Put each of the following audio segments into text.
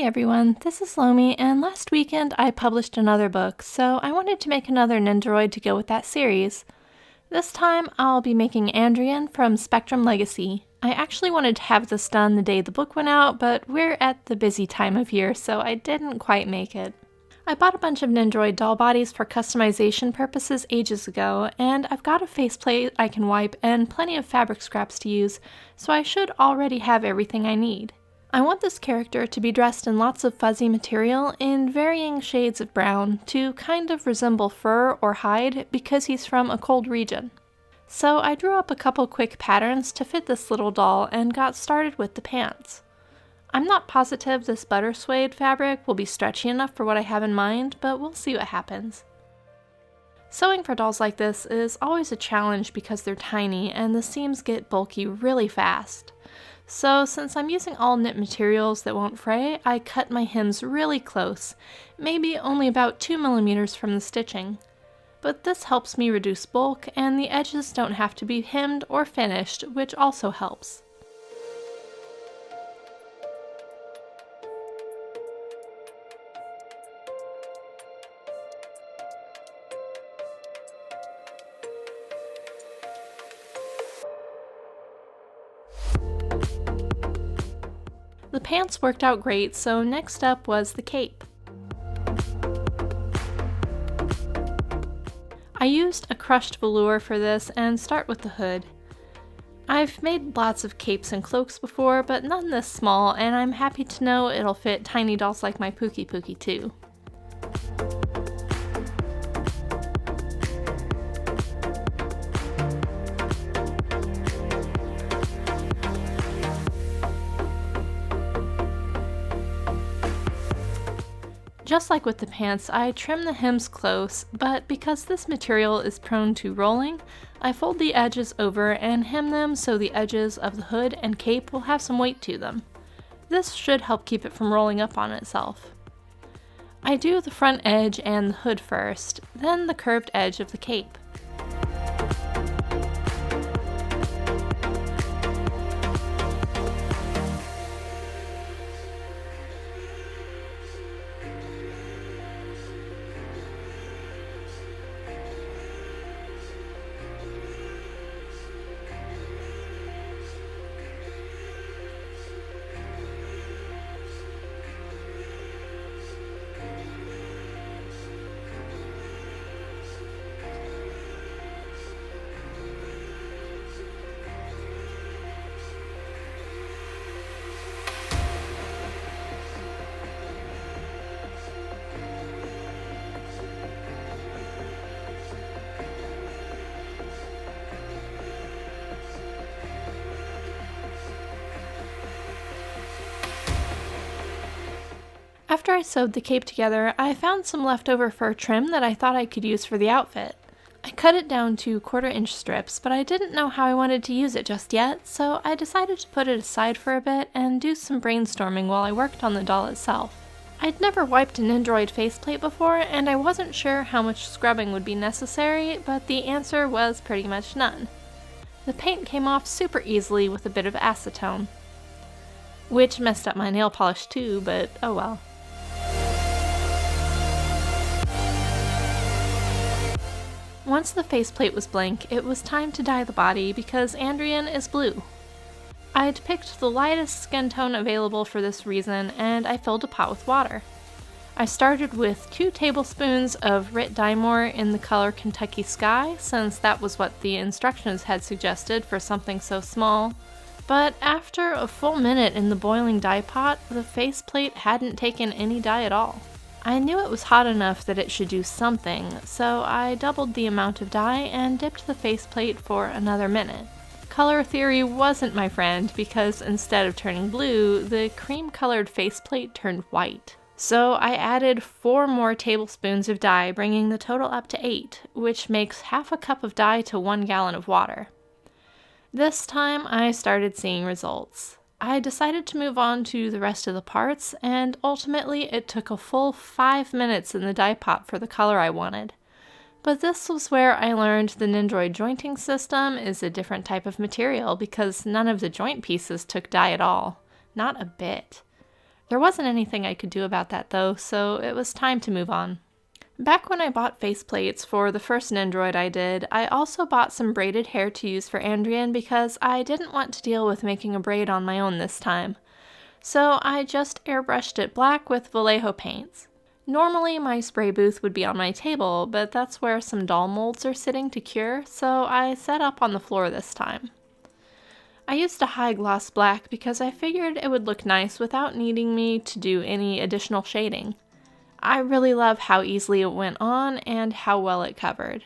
everyone, this is Lomi, and last weekend I published another book, so I wanted to make another Nendoroid to go with that series. This time I'll be making Andrian from Spectrum Legacy. I actually wanted to have this done the day the book went out, but we're at the busy time of year, so I didn't quite make it. I bought a bunch of Nendoroid doll bodies for customization purposes ages ago, and I've got a faceplate I can wipe and plenty of fabric scraps to use, so I should already have everything I need. I want this character to be dressed in lots of fuzzy material in varying shades of brown to kind of resemble fur or hide because he's from a cold region. So I drew up a couple quick patterns to fit this little doll and got started with the pants. I'm not positive this butter suede fabric will be stretchy enough for what I have in mind, but we'll see what happens. Sewing for dolls like this is always a challenge because they're tiny and the seams get bulky really fast. So since I'm using all knit materials that won't fray, I cut my hems really close, maybe only about 2 millimeters from the stitching. But this helps me reduce bulk, and the edges don't have to be hemmed or finished, which also helps. The pants worked out great, so next up was the cape. I used a crushed velour for this and start with the hood. I've made lots of capes and cloaks before, but none this small, and I'm happy to know it'll fit tiny dolls like my Pookie Pookie too. Just like with the pants, I trim the hems close, but because this material is prone to rolling, I fold the edges over and hem them so the edges of the hood and cape will have some weight to them. This should help keep it from rolling up on itself. I do the front edge and the hood first, then the curved edge of the cape. After I sewed the cape together, I found some leftover fur trim that I thought I could use for the outfit. I cut it down to 1/4 inch strips, but I didn't know how I wanted to use it just yet, so I decided to put it aside for a bit and do some brainstorming while I worked on the doll itself. I'd never wiped a Nendoroid faceplate before, and I wasn't sure how much scrubbing would be necessary, but the answer was pretty much none. The paint came off super easily with a bit of acetone, which messed up my nail polish too, but oh well. Once the faceplate was blank, it was time to dye the body because Andrian is blue. I'd picked the lightest skin tone available for this reason, and I filled a pot with water. I started with 2 tablespoons of Rit Dymore in the color Kentucky Sky, since that was what the instructions had suggested for something so small. But after a full minute in the boiling dye pot, the faceplate hadn't taken any dye at all. I knew it was hot enough that it should do something, so I doubled the amount of dye and dipped the faceplate for another minute. Color theory wasn't my friend because instead of turning blue, the cream-colored faceplate turned white. So I added 4 more tablespoons of dye, bringing the total up to 8, which makes half a cup of dye to 1 gallon of water. This time I started seeing results. I decided to move on to the rest of the parts, and ultimately it took a full 5 minutes in the dye pot for the color I wanted. But this was where I learned the Nendoroid jointing system is a different type of material because none of the joint pieces took dye at all. Not a bit. There wasn't anything I could do about that though, so it was time to move on. Back when I bought faceplates for the first Nendoroid I did, I also bought some braided hair to use for Andrian because I didn't want to deal with making a braid on my own this time. So I just airbrushed it black with Vallejo paints. Normally my spray booth would be on my table, but that's where some doll molds are sitting to cure, so I set up on the floor this time. I used a high gloss black because I figured it would look nice without needing me to do any additional shading. I really love how easily it went on and how well it covered.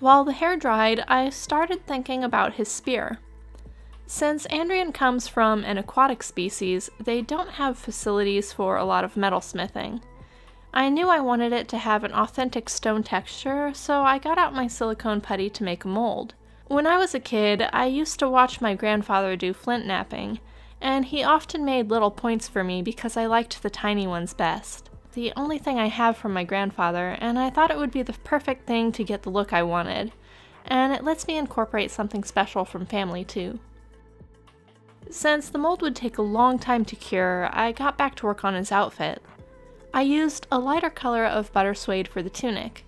While the hair dried, I started thinking about his spear. Since Andrian comes from an aquatic species, they don't have facilities for a lot of metalsmithing. I knew I wanted it to have an authentic stone texture, so I got out my silicone putty to make a mold. When I was a kid, I used to watch my grandfather do flint knapping, and he often made little points for me because I liked the tiny ones best. The only thing I have from my grandfather, and I thought it would be the perfect thing to get the look I wanted, and it lets me incorporate something special from family too. Since the mold would take a long time to cure, I got back to work on his outfit. I used a lighter color of butter suede for the tunic.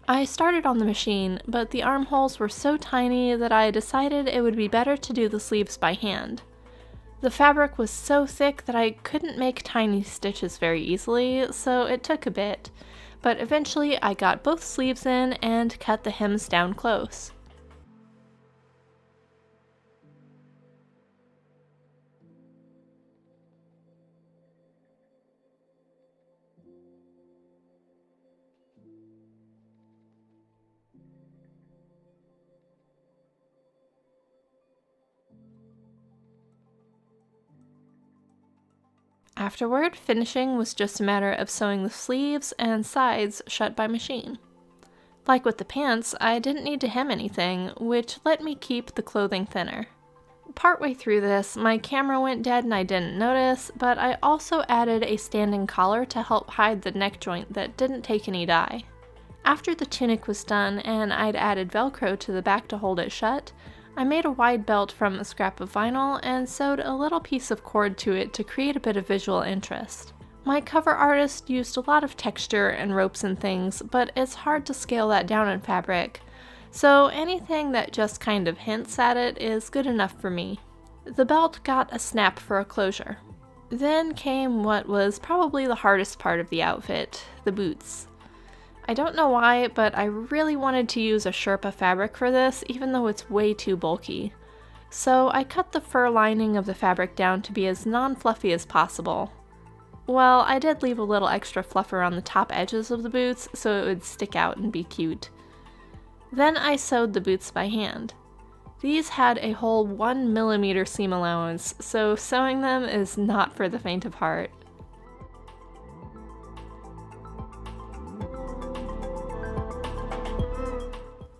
I started on the machine, but the armholes were so tiny that I decided it would be better to do the sleeves by hand. The fabric was so thick that I couldn't make tiny stitches very easily, so it took a bit, but eventually I got both sleeves in and cut the hems down close. Afterward, finishing was just a matter of sewing the sleeves and sides shut by machine. Like with the pants, I didn't need to hem anything, which let me keep the clothing thinner. Partway through this, my camera went dead and I didn't notice, but I also added a standing collar to help hide the neck joint that didn't take any dye. After the tunic was done and I'd added Velcro to the back to hold it shut, I made a wide belt from a scrap of vinyl and sewed a little piece of cord to it to create a bit of visual interest. My cover artist used a lot of texture and ropes and things, but it's hard to scale that down in fabric, so anything that just kind of hints at it is good enough for me. The belt got a snap for a closure. Then came what was probably the hardest part of the outfit, the boots. I don't know why, but I really wanted to use a Sherpa fabric for this, even though it's way too bulky. So I cut the fur lining of the fabric down to be as non-fluffy as possible. Well, I did leave a little extra fluff around the top edges of the boots so it would stick out and be cute. Then I sewed the boots by hand. These had a whole 1 millimeter seam allowance, so sewing them is not for the faint of heart.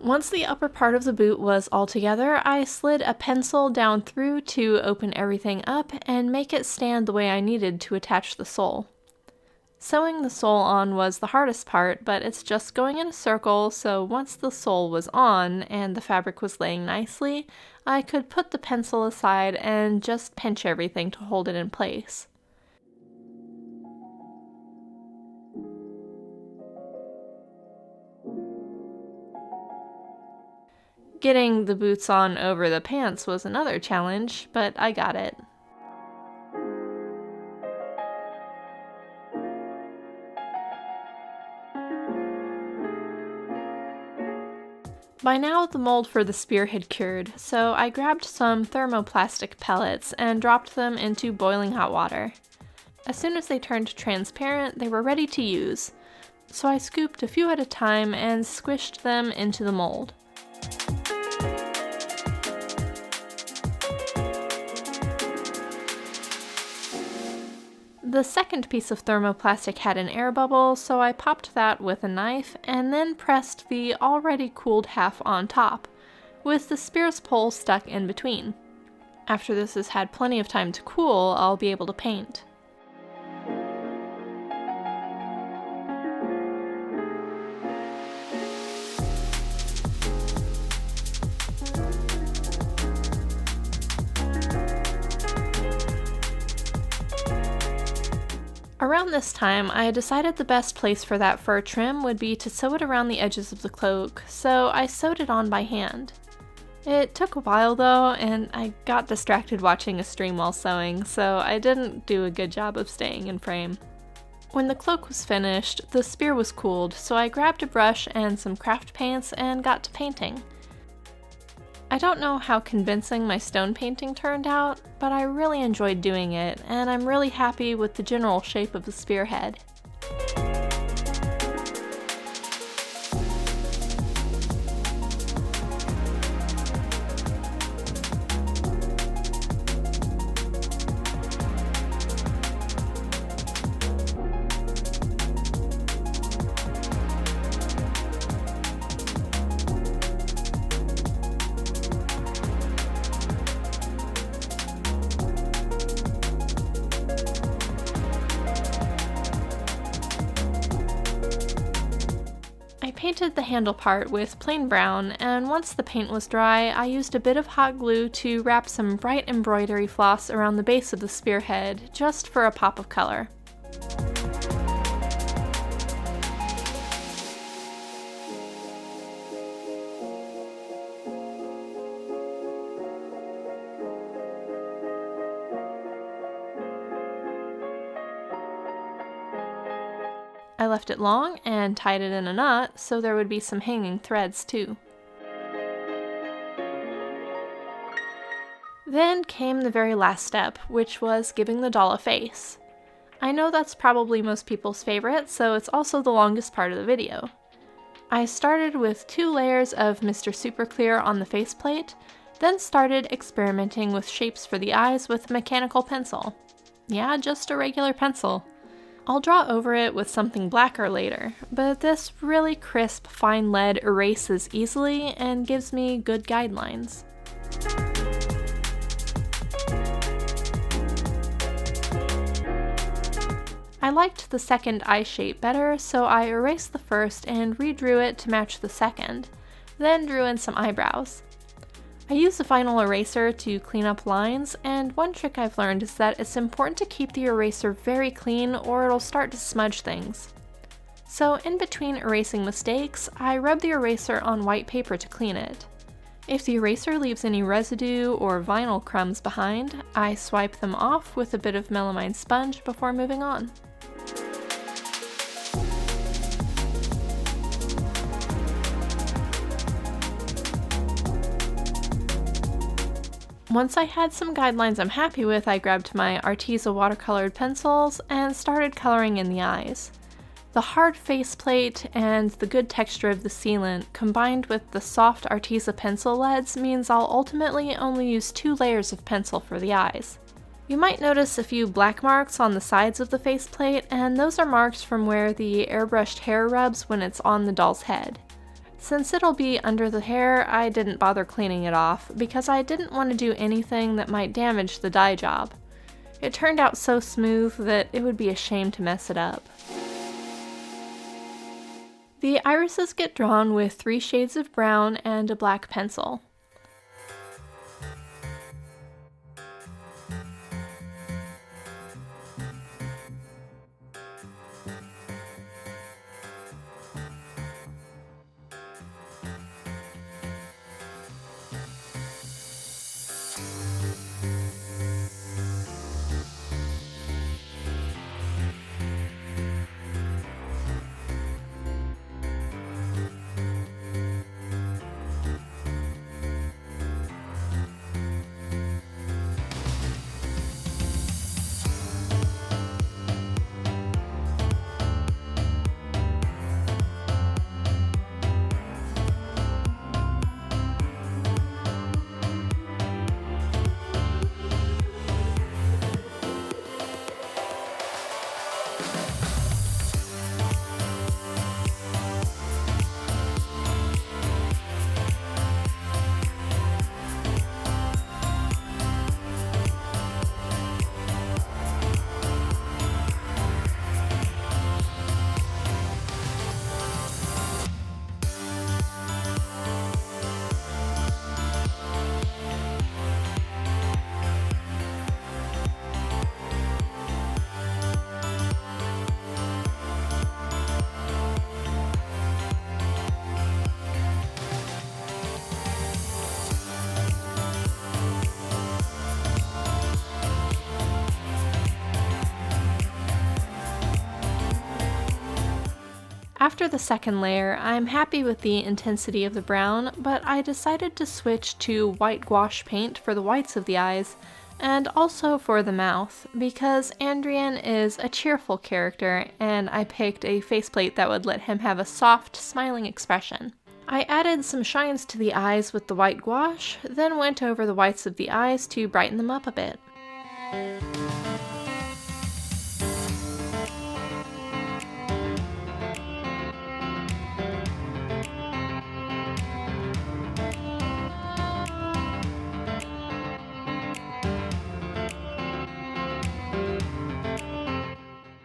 Once the upper part of the boot was all together, I slid a pencil down through to open everything up and make it stand the way I needed to attach the sole. Sewing the sole on was the hardest part, but it's just going in a circle, so once the sole was on and the fabric was laying nicely, I could put the pencil aside and just pinch everything to hold it in place. Getting the boots on over the pants was another challenge, but I got it. By now the mold for the spear had cured, so I grabbed some thermoplastic pellets and dropped them into boiling hot water. As soon as they turned transparent, they were ready to use, so I scooped a few at a time and squished them into the mold. The second piece of thermoplastic had an air bubble, so I popped that with a knife and then pressed the already cooled half on top, with the spear's pole stuck in between. After this has had plenty of time to cool, I'll be able to paint. Around this time, I decided the best place for that fur trim would be to sew it around the edges of the cloak, so I sewed it on by hand. It took a while though, and I got distracted watching a stream while sewing, so I didn't do a good job of staying in frame. When the cloak was finished, the spear was cooled, so I grabbed a brush and some craft paints and got to painting. I don't know how convincing my stone painting turned out, but I really enjoyed doing it, and I'm really happy with the general shape of the spearhead. I painted the handle part with plain brown, and once the paint was dry, I used a bit of hot glue to wrap some bright embroidery floss around the base of the spearhead, just for a pop of color. I left it long and tied it in a knot so there would be some hanging threads too. Then came the very last step, which was giving the doll a face. I know that's probably most people's favorite, so it's also the longest part of the video. I started with 2 layers of Mr. Super Clear on the faceplate, then started experimenting with shapes for the eyes with a mechanical pencil. Yeah, just a regular pencil. I'll draw over it with something blacker later, but this really crisp fine lead erases easily and gives me good guidelines. I liked the second eye shape better, so I erased the first and redrew it to match the second, then drew in some eyebrows. I use a vinyl eraser to clean up lines, and one trick I've learned is that it's important to keep the eraser very clean or it'll start to smudge things. So in between erasing mistakes, I rub the eraser on white paper to clean it. If the eraser leaves any residue or vinyl crumbs behind, I swipe them off with a bit of melamine sponge before moving on. Once I had some guidelines I'm happy with, I grabbed my Arteza watercolored pencils and started coloring in the eyes. The hard faceplate and the good texture of the sealant combined with the soft Arteza pencil leads means I'll ultimately only use 2 layers of pencil for the eyes. You might notice a few black marks on the sides of the faceplate, and those are marks from where the airbrushed hair rubs when it's on the doll's head. Since it'll be under the hair, I didn't bother cleaning it off, because I didn't want to do anything that might damage the dye job. It turned out so smooth that it would be a shame to mess it up. The irises get drawn with 3 shades of brown and a black pencil. After the second layer, I'm happy with the intensity of the brown, but I decided to switch to white gouache paint for the whites of the eyes, and also for the mouth, because Andrian is a cheerful character, and I picked a faceplate that would let him have a soft, smiling expression. I added some shines to the eyes with the white gouache, then went over the whites of the eyes to brighten them up a bit.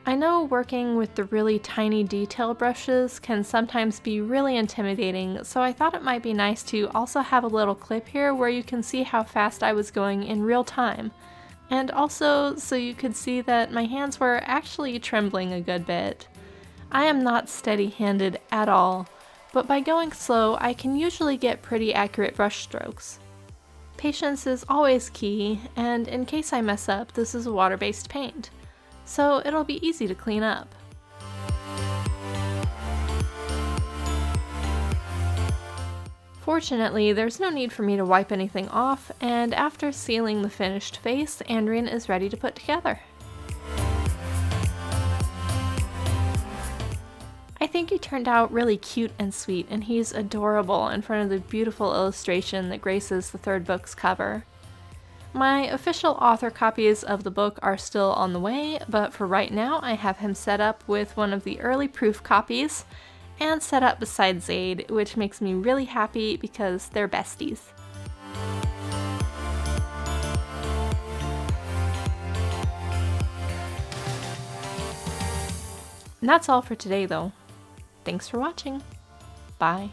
I know working with the really tiny detail brushes can sometimes be really intimidating, so I thought it might be nice to also have a little clip here where you can see how fast I was going in real time. And also so you could see that my hands were actually trembling a good bit. I am not steady-handed at all, but by going slow I can usually get pretty accurate brush strokes. Patience is always key, and in case I mess up, this is a water-based paint, so it'll be easy to clean up. Fortunately, there's no need for me to wipe anything off, and after sealing the finished face, Andrian is ready to put together. I think he turned out really cute and sweet, and he's adorable in front of the beautiful illustration that graces the third book's cover. My official author copies of the book are still on the way, but for right now I have him set up with one of the early proof copies and set up beside Zaid, which makes me really happy because they're besties. And that's all for today though. Thanks for watching. Bye.